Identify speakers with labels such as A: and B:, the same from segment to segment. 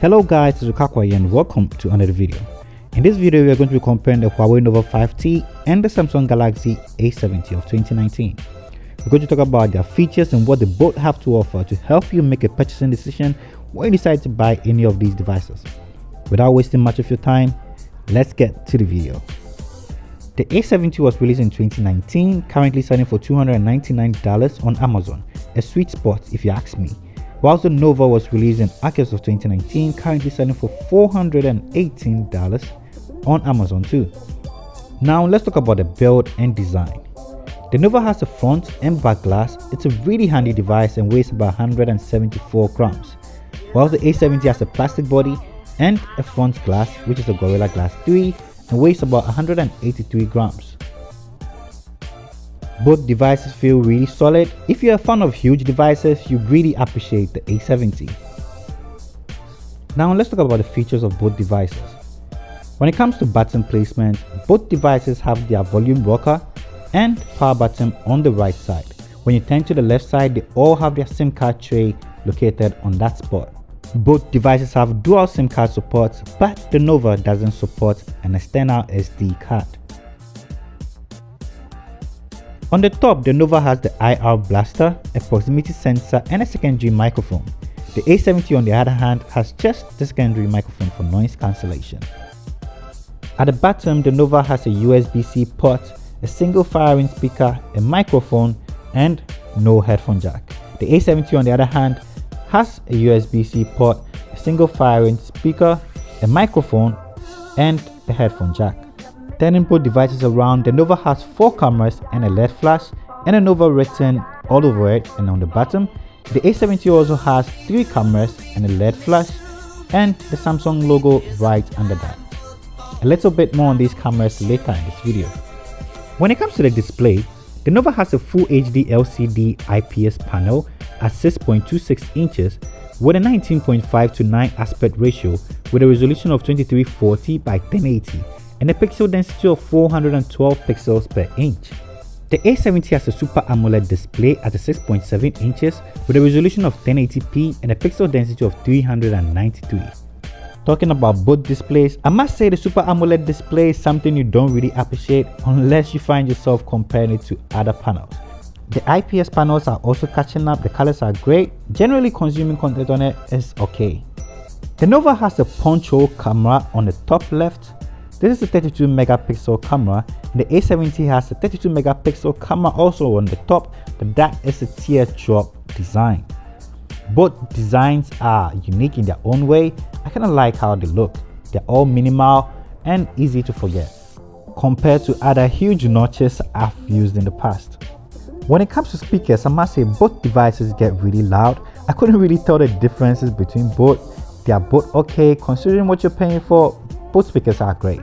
A: Hello guys, it's Rickaquaog and welcome to another video. In this video, we are going to be comparing the Huawei Nova 5T and the Samsung Galaxy A70 of 2019. We're going to talk about their features and what they both have to offer to help you make a purchasing decision when you decide to buy any of these devices. Without wasting much of your time, let's get to the video. The A70 was released in 2019, currently selling for $299 on Amazon, a sweet spot if you ask me. Whilst the Nova was released in August of 2019, currently selling for $418 on Amazon too. Now let's talk about the build and design. The Nova has a front and back glass. It's a really handy device and weighs about 174 grams. While the A70 has a plastic body and a front glass, which is a Gorilla Glass 3, and weighs about 183 grams. Both devices feel really solid. If you're a fan of huge devices, you really appreciate the A70. Now let's talk about the features of both devices. When it comes to button placement, both devices have their volume rocker and power button on the right side. When you turn to the left side, they all have their SIM card tray located on that spot. Both devices have dual SIM card support, but the Nova doesn't support an external SD card. On the top, the Nova has the IR blaster, a proximity sensor and a secondary microphone. The A70 on the other hand has just the secondary microphone for noise cancellation. At the bottom, the Nova has a USB-C port, a single firing speaker, a microphone and no headphone jack. The A70 on the other hand has a USB-C port, a single firing speaker, a microphone and a headphone jack. Turning both devices around, the Nova has 4 cameras and a LED flash and a Nova written all over it and on the bottom. The A70 also has 3 cameras and a LED flash and the Samsung logo right under that. A little bit more on these cameras later in this video. When it comes to the display, the Nova has a Full HD LCD IPS panel at 6.26 inches with a 19.5:9 aspect ratio with a resolution of 2340 by 1080 and a pixel density of 412 pixels per inch. The A70 has a Super AMOLED display at 6.7 inches with a resolution of 1080p and a pixel density of 393. Talking about both displays, I must say the Super AMOLED display is something you don't really appreciate unless you find yourself comparing it to other panels. The IPS panels are also catching up, the colors are great, generally consuming content on it is okay. The Nova has a punch hole camera on the top left. This is a 32 megapixel camera and the A70 has a 32 megapixel camera also on the top, but that is a teardrop design. Both designs are unique in their own way. I kind of like how they look. They're all minimal and easy to forget compared to other huge notches I've used in the past. When it comes to speakers, I must say both devices get really loud. I couldn't really tell the differences between both. They are both okay. Considering what you're paying for, both speakers are great.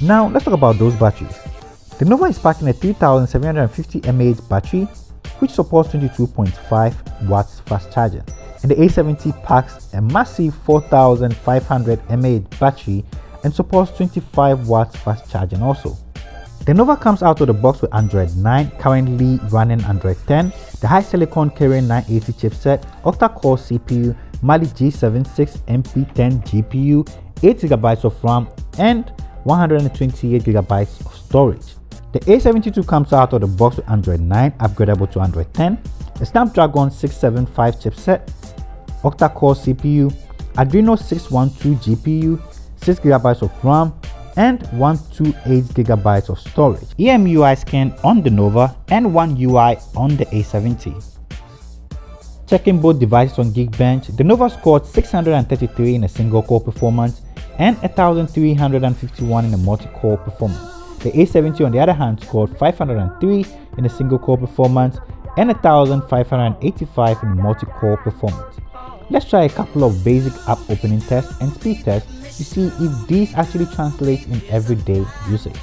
A: Now let's talk about those batteries. The Nova is packing a 3750 mAh battery which supports 22.5 watts fast charging, and the A70 packs a massive 4500 mAh battery and supports 25 watts fast charging also. The Nova comes out of the box with Android 9, currently running Android 10, the high silicon Kirin 980 chipset, octa-core CPU, Mali G76 MP10 GPU, 8GB of RAM and 128GB of storage. The A72 comes out of the box with Android 9, upgradable to Android 10, a Snapdragon 675 chipset, octa-core CPU, Adreno 612 GPU, 6GB of RAM and 128GB of storage. EMUI scan on the Nova and One UI on the A70. Checking both devices on Geekbench, the Nova scored 633 in a single core performance and 1351 in a multi-core performance. The A70 on the other hand scored 503 in a single core performance and 1585 in a multi-core performance. Let's try a couple of basic app opening tests and speed tests to see if these actually translate in everyday usage.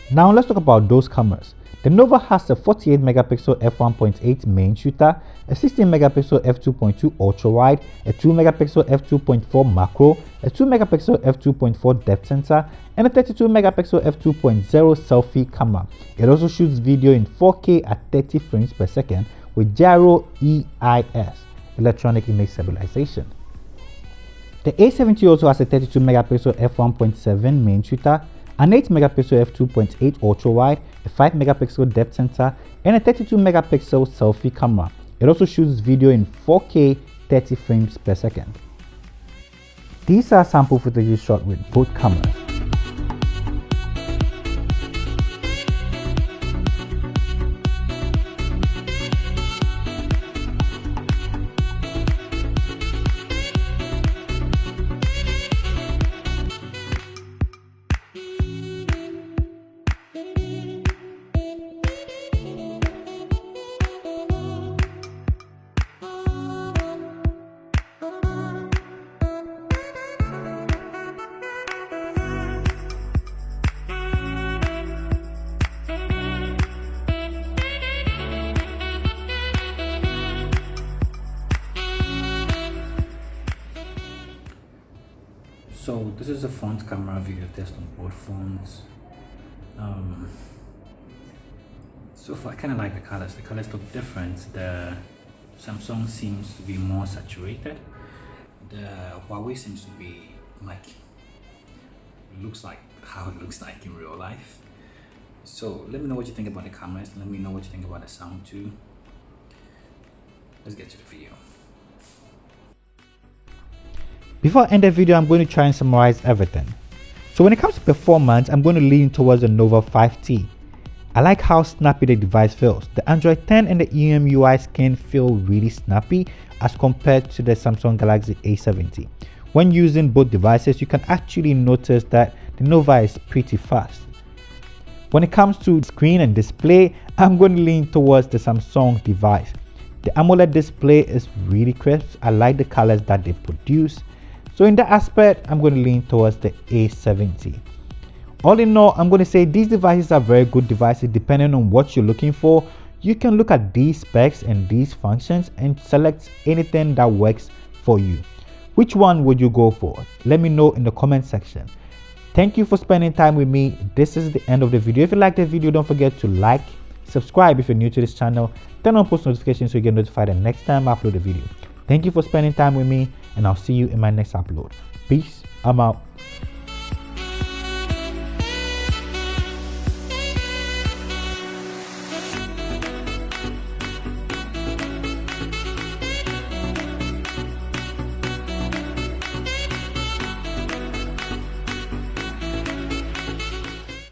A: Now let's talk about those cameras. The Nova has a 48 megapixel f1.8 main shooter, a 16 megapixel f2.2 ultra wide, a 2 megapixel f2.4 macro, a 2 megapixel f2.4 depth sensor, and a 32 megapixel f2.0 selfie camera. It also shoots video in 4K at 30 frames per second with gyro EIS, electronic image stabilization. The A70 also has a 32 megapixel f1.7 main shooter, an 8 megapixel f2.8 ultra wide, a 5 megapixel depth sensor, and a 32 megapixel selfie camera. It also shoots video in 4K 30 frames per second. These are sample footages shot with both cameras. So this is the front camera video test on both phones. So far I kind of like the colors. The colors look different. The Samsung seems to be more saturated. The Huawei seems to be like, looks like how it looks like in real life. So let me know what you think about the cameras. Let me know what you think about the sound too. Let's get to the video. Before I end the video, I'm going to try and summarize everything. So when it comes to performance, I'm going to lean towards the Nova 5T. I like how snappy the device feels. The Android 10 and the EMUI skin feel really snappy as compared to the Samsung Galaxy A70. When using both devices, you can actually notice that the Nova is pretty fast. When it comes to screen and display, I'm going to lean towards the Samsung device. The AMOLED display is really crisp. I like the colors that they produce. So in that aspect, I'm going to lean towards the A70. All in all, I'm going to say these devices are very good devices depending on what you're looking for. You can look at these specs and these functions and select anything that works for you. Which one would you go for? Let me know in the comment section. Thank you for spending time with me. This is the end of the video. If you like the video, don't forget to like, subscribe if you're new to this channel, turn on post notifications so you get notified the next time I upload a video. Thank you for spending time with me, and I'll see you in my next upload. Peace. I'm out.